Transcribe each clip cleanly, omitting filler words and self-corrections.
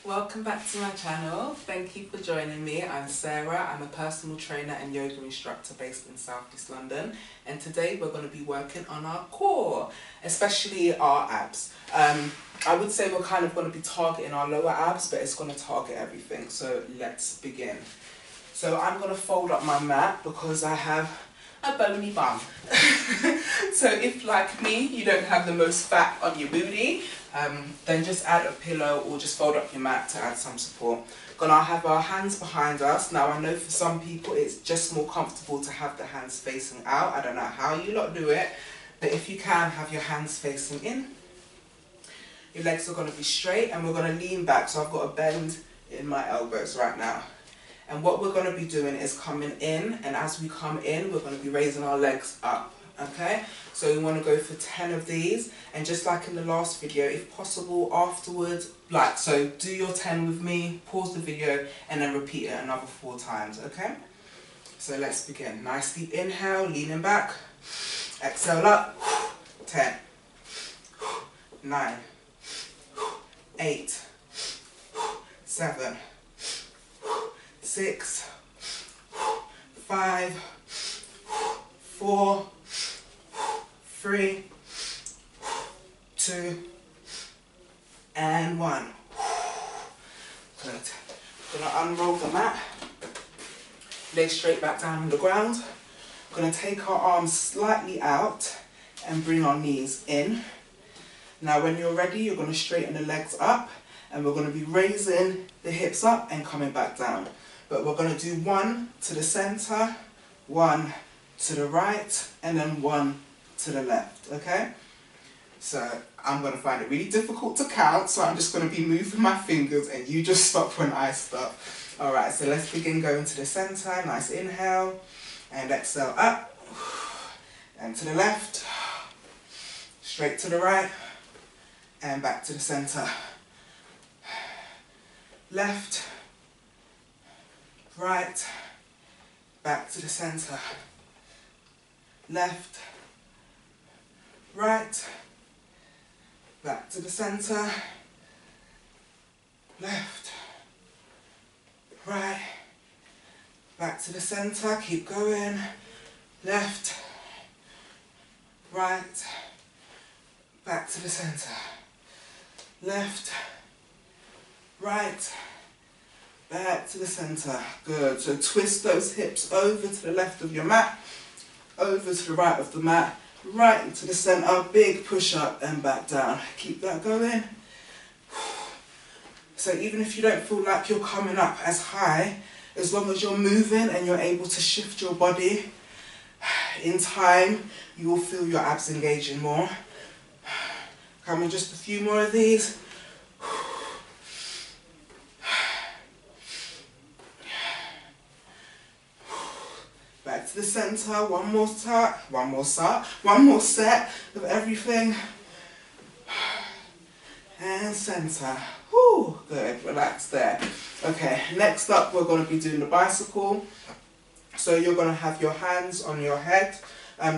Welcome back to my channel. Thank you for joining me. I'm Sarah. I'm a personal trainer and yoga instructor based in South East London, and today we're going to be working on our core, especially our abs. I would say we're kind of going to be targeting our lower abs, but it's going to target everything. So let's begin. So I'm going to fold up my mat because I have a bony bum. So if, like me, you don't have the most fat on your booty, then just add a pillow or just fold up your mat to add some support. Gonna have our hands behind us. Now I know for some people it's just more comfortable to have the hands facing out. I don't know how you lot do it, but if you can, have your hands facing in. Your legs are gonna be straight and we're gonna lean back. So I've got a bend in my elbows right now. And what we're going to be doing is coming in, and as we come in, we're going to be raising our legs up, okay? So we want to go for 10 of these, and just like in the last video, if possible, afterwards, so do your 10 with me, pause the video, and then repeat it another 4 times, okay? So let's begin. Nice deep inhale, leaning back, exhale up, 10, 9, 8, 7, 6, 5, 4, 3, 2, and 1. Good. Gonna unroll the mat, legs straight back down on the ground. Gonna take our arms slightly out and bring our knees in. Now when you're ready, you're gonna straighten the legs up and we're gonna be raising the hips up and coming back down. But we're going to do 1 to the center, 1 to the right, and then 1 to the left, okay? So I'm going to find it really difficult to count, so I'm just going to be moving my fingers and you just stop when I stop. Alright, so let's begin going to the center. Nice inhale, and exhale up, and to the left, straight to the right, and back to the center. Left, right, back to the center, left, right, back to the center, left, right, back to the center, keep going, left, right, back to the center, left, right, back to the center. Good. So twist those hips over to the left of your mat, over to the right of the mat, right into the center, big push up and back down. Keep that going. So even if you don't feel like you're coming up as high, as long as you're moving and you're able to shift your body, in time you will feel your abs engaging more. Come on, just a few more of these. Back to the center, one more set of everything. And center. Whew, good, relax there. Okay, next up we're going to be doing the bicycle. So you're going to have your hands on your head.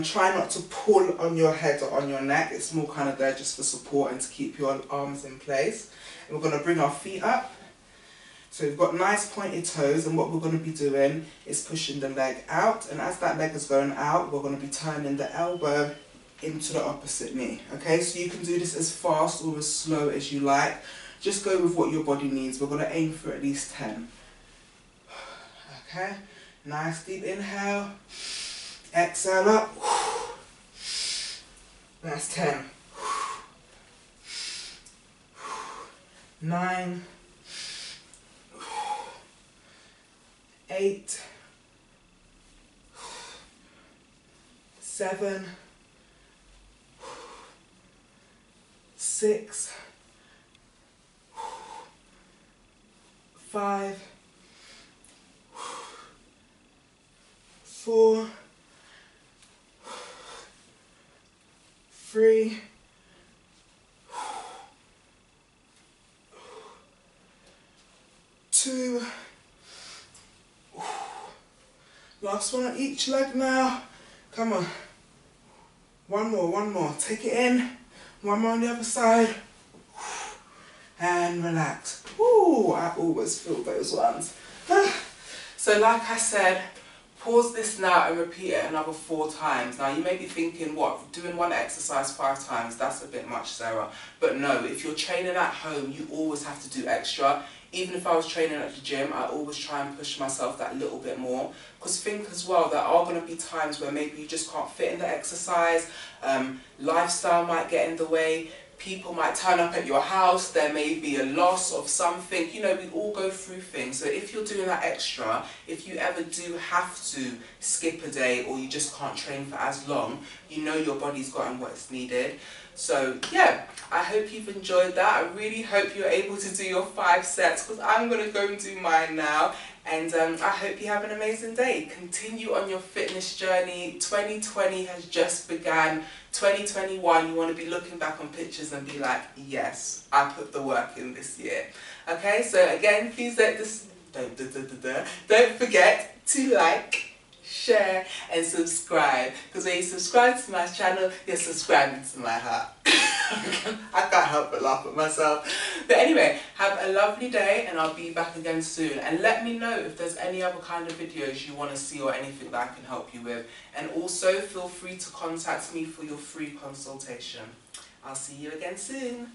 Try not to pull on your head or on your neck. It's more kind of there just for support and to keep your arms in place. And we're going to bring our feet up. So we've got nice pointed toes, and what we're going to be doing is pushing the leg out, and as that leg is going out, we're going to be turning the elbow into the opposite knee. Okay, so you can do this as fast or as slow as you like. Just go with what your body needs. We're going to aim for at least 10. Okay, nice deep inhale, exhale up, that's 10, 9, 8, 7, 6, 5, 4, 3, 2, last one on each leg now. Come on. One more. Take it in. One more on the other side. and relax. Ooh, I always feel those ones. So like I said, pause this now and repeat it another 4 times. Now you may be thinking, what, doing one exercise 5 times, that's a bit much, Sarah. But no, if you're training at home, you always have to do extra. Even if I was training at the gym, I always try and push myself that little bit more. Because think as well, there are going to be times where maybe you just can't fit in the exercise, lifestyle might get in the way, people might turn up at your house, there may be a loss of something, you know, we all go through things. So if you're doing that extra, if you ever do have to skip a day or you just can't train for as long, you know your body's gotten what's needed. So yeah, I hope you've enjoyed that. I really hope you're able to do your 5 sets because I'm going to go and do mine now. And I hope you have an amazing day. Continue on your fitness journey. 2020 has just begun. 2021, you want to be looking back on pictures and be like, yes, I put the work in this year. Okay, so again, please don't forget to like, share and subscribe, because when you subscribe to my channel, you're subscribing to my heart. I can't help but laugh at myself. But anyway, have a lovely day and I'll be back again soon. And let me know if there's any other kind of videos you want to see or anything that I can help you with. And also feel free to contact me for your free consultation. I'll see you again soon.